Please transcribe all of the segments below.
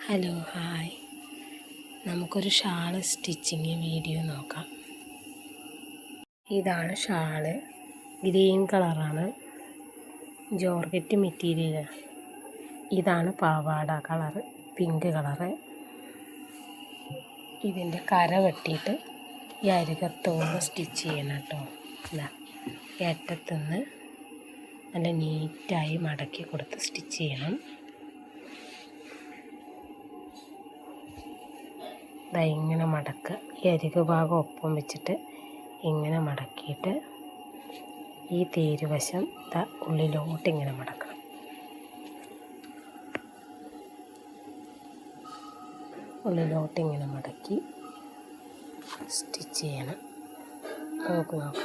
Hello hi, നമുക്കൊരു shawl stitching video നോക്കാം. ഇതാണ് ഷാള്, ഗ്രീൻ കളറാണ്, ജോർജറ്റ് മെറ്റീരിയൽ. ഇതാണ് പാവാട കളറ്, പിങ്ക് കളറ്. ഇതിൻ്റെ കര വെട്ടിയിട്ട് ഈ അരികത്തോട് സ്റ്റിച്ച് ചെയ്യണം കേട്ടോ. ഏറ്റത്തുനിന്ന് നല്ല നീറ്റായി മടക്കി കൊടുത്ത് സ്റ്റിച്ച് ചെയ്യണം. ഇങ്ങനെ മടക്കുക, ഈ അരികു ഭാഗം ഒപ്പം വെച്ചിട്ട് ഇങ്ങനെ മടക്കിയിട്ട് ഈ തേരുവശം ഉള്ളിലോട്ട് ഇങ്ങനെ മടക്കണം. ഉള്ളിലോട്ട് ഇങ്ങനെ മടക്കി സ്റ്റിച്ച് ചെയ്യണം. നോക്കാം.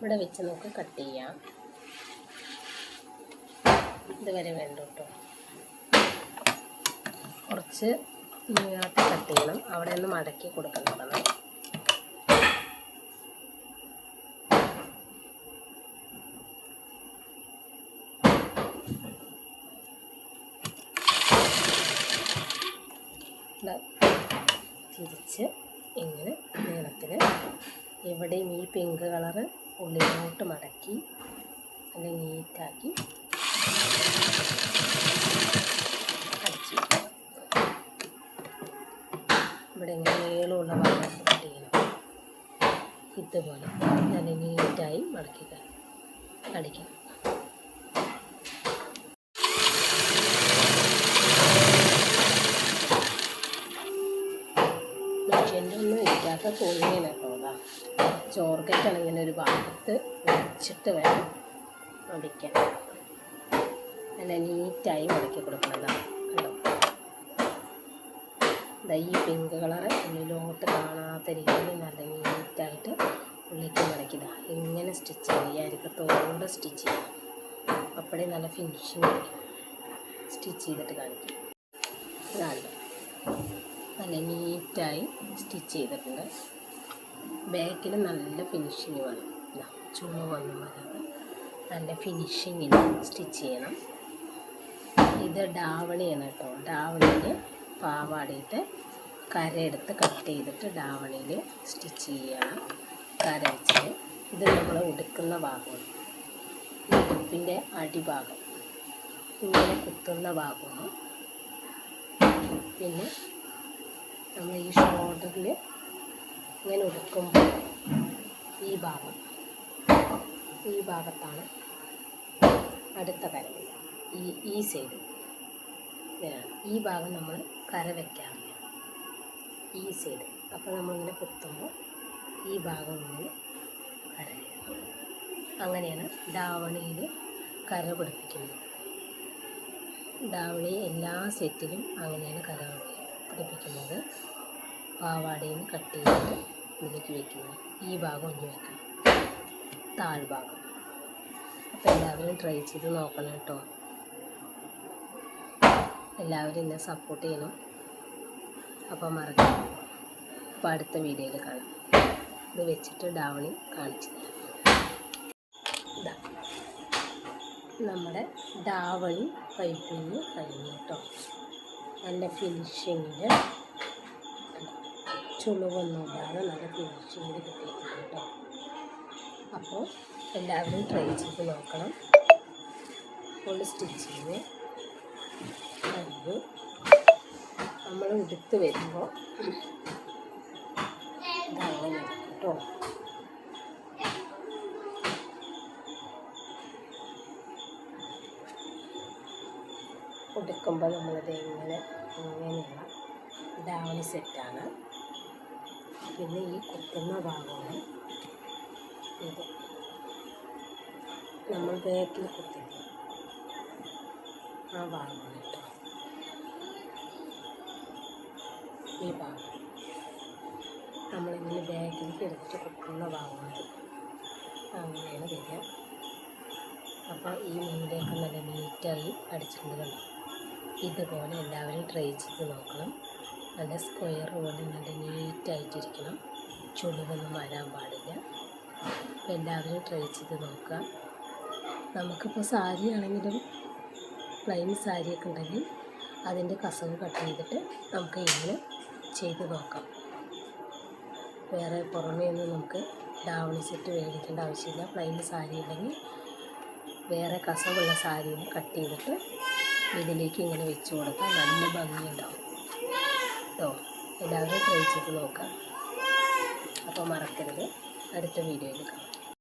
ഇവിടെ വെച്ച് നമുക്ക് കട്ട് ചെയ്യാം. ഇതുവരെ വേണ്ട കേട്ടോ. കുറച്ച് നീളത്തിൽ കട്ട് ചെയ്യണം. അവിടെ നിന്ന് മടക്കി കൊടുക്കണം. തിരിച്ച് ഇങ്ങനെ നീളത്തിൽ ഇവിടെയും ഈ പിങ്ക് കളറ് ഉള്ളിലോട്ട് മടക്കി നല്ല നീറ്റാക്കി അടിച്ചു. ഇവിടെ ഇങ്ങനെ നീളമുള്ള ഭാഗം കട്ട് ചെയ്യണം. ഇതുപോലെ നല്ല നീറ്റായി മടക്കി അടിക്കണം. മെഷീൻ്റെ ഒന്നും ഇല്ലാത്ത തുണിയാണ് കേട്ടോ. ജോർജറ്റാണ്. ഇങ്ങനെ ഒരു ഭാഗത്ത് വെച്ചിട്ട് വേണം അടിക്കാൻ. നല്ല നീറ്റായി മടക്കി കൊടുക്കുന്നതാണ് കേട്ടോ. ഈ പിങ്ക് കളറ് ഉള്ളിലോട്ട് കാണാത്ത രീതിയിൽ നല്ല നീറ്റായിട്ട് ഉള്ളിലേക്ക് മടക്കിയതാ. ഇങ്ങനെ സ്റ്റിച്ച് ചെയ്യുക, ഈ അരികത്തോടെ സ്റ്റിച്ച് ചെയ്യുക. അപ്പോഴേ നല്ല ഫിനിഷിങ് സ്റ്റിച്ച് ചെയ്തിട്ട് കാണിക്കും. ഇതാണ് നല്ല നീറ്റായി സ്റ്റിച്ച് ചെയ്തിട്ടുണ്ട്. ബാക്കിൽ നല്ല ഫിനിഷിങ് വേണം. ചുളിവൊന്നും വരാതെ നല്ല ഫിനിഷിങ്ങിൽ സ്റ്റിച്ച് ചെയ്യണം. ഇത് ഡാവണിയാണ് കേട്ടോ. ഡാവണിയിൽ പാവാടിയിട്ട് കരയെടുത്ത് കട്ട് ചെയ്തിട്ട് ഡാവണിയിൽ സ്റ്റിച്ച് ചെയ്യണം. കര വെച്ചിട്ട് ഇത് നമ്മൾ ഉടുക്കുന്ന ഭാഗമാണ്. ഉടുപ്പിൻ്റെ അടിഭാഗം ഇങ്ങനെ കുത്തുന്ന ഭാഗമാണ്. പിന്നെ നമ്മൾ ഈ ഷോൾഡറിൽ ഇങ്ങനെ ഉടുക്കുമ്പോൾ ഈ ഭാഗത്താണ് അടുത്ത കര. ഈ സൈഡ് ഇങ്ങനെയാണ്. ഈ ഭാഗം നമ്മൾ കര വയ്ക്കാറില്ല, ഈ സൈഡ്. അപ്പോൾ നമ്മളിങ്ങനെ കുത്തുമ്പോൾ ഈ ഭാഗം ഇങ്ങനെ കര വയ്ക്കണം. അങ്ങനെയാണ് ഡാവണിയിൽ കര പിടിപ്പിക്കുന്നത്. ഡാവണി എല്ലാ സെറ്റിലും അങ്ങനെയാണ് കര പിടിപ്പിക്കുന്നത്. പാവാടയിൽ നിന്ന് കട്ട് ചെയ്തിട്ട് ഇതിലേക്ക് വയ്ക്കുന്നത്. ഈ ഭാഗം ഒന്ന് വയ്ക്കണം, താഴ്ഭാഗം. അപ്പോൾ എല്ലാവരും ട്രൈ ചെയ്ത് നോക്കണം കേട്ടോ. എല്ലാവരും എന്നെ സപ്പോർട്ട് ചെയ്യണം. അപ്പോൾ മറക്കണം. അപ്പോൾ അടുത്ത വീഡിയോയിൽ കാണാം. ഇത് വെച്ചിട്ട് ഡാവണി കാണിച്ചു തരാം. നമ്മുടെ ഡാവണി പൈപ്പിങ് കഴിഞ്ഞു കേട്ടോ. നല്ല ഫിനിഷിങ്ങിൽ, ചുളിവൊന്നും ഇല്ലാതെ നല്ല ഫിനിഷിങ്ങിൽ കിട്ടിയിട്ടുണ്ട് കേട്ടോ. അപ്പോൾ എല്ലാവരും ട്രൈ ചെയ്ത് നോക്കണം. ഫുൾ സ്റ്റിച്ചിങ് കഴിഞ്ഞു. നമ്മൾ ഉടുത്ത് വരുമ്പോൾ ഇതങ്ങനെ കേട്ടോ. ഉടുക്കുമ്പോൾ നമ്മളത് ഇങ്ങനെയുള്ള ഡാവണി സെറ്റാണ്. പിന്നെ ഈ കുത്തുന്ന ഭാഗമാണ് ഇത്. നമ്മൾ ബാക്കിൽ കുത്തില്ല, ആ ഭാഗമാണ് കേട്ടോ. ഈ ഭാഗം നമ്മളിങ്ങനെ ബാക്കിലേക്ക് എടുത്തിട്ട് കുത്തുന്ന ഭാഗമാണ്. അങ്ങനെയാണ് വരിക. അപ്പോൾ ഈ മുന്നിലേക്ക് നല്ല നീറ്റായി അടിച്ചിട്ടുണ്ട് കണ്ടോ. ഇതുപോലെ എല്ലാവരും ട്രൈ ചെയ്ത് നോക്കണം. നല്ല സ്ക്വയർ പോലെ നല്ല നീറ്റായിട്ടിരിക്കണം, ചുളിവൊന്നും വരാൻ പാടില്ല. അപ്പോൾ എല്ലാവരും ട്രൈ ചെയ്ത് നോക്കുക. നമുക്കിപ്പോൾ സാരി ആണെങ്കിലും പ്ലെയിൻ സാരിയൊക്കെ ഉണ്ടെങ്കിൽ അതിൻ്റെ കസവ് കട്ട് ചെയ്തിട്ട് നമുക്ക് ഇങ്ങനെ ചെയ്ത് നോക്കാം. വേറെ പുറമേ ഒന്നും നമുക്ക് ഡാവണി സെറ്റ് മേടിക്കേണ്ട ആവശ്യമില്ല. പ്ലെയിൻ സാരി ഉണ്ടെങ്കിൽ വേറെ കസവുള്ള സാരിയിൽ കട്ട് ചെയ്തിട്ട് ഇതിലേക്ക് ഇങ്ങനെ വെച്ച് കൊടുത്താൽ നല്ല ഭംഗിയുണ്ടാവും കേട്ടോ. എല്ലാവരും ട്രൈ ചെയ്ത് നോക്കാം. അപ്പോൾ മറക്കരുത്, അടുത്ത വീഡിയോയിൽ കാണാം.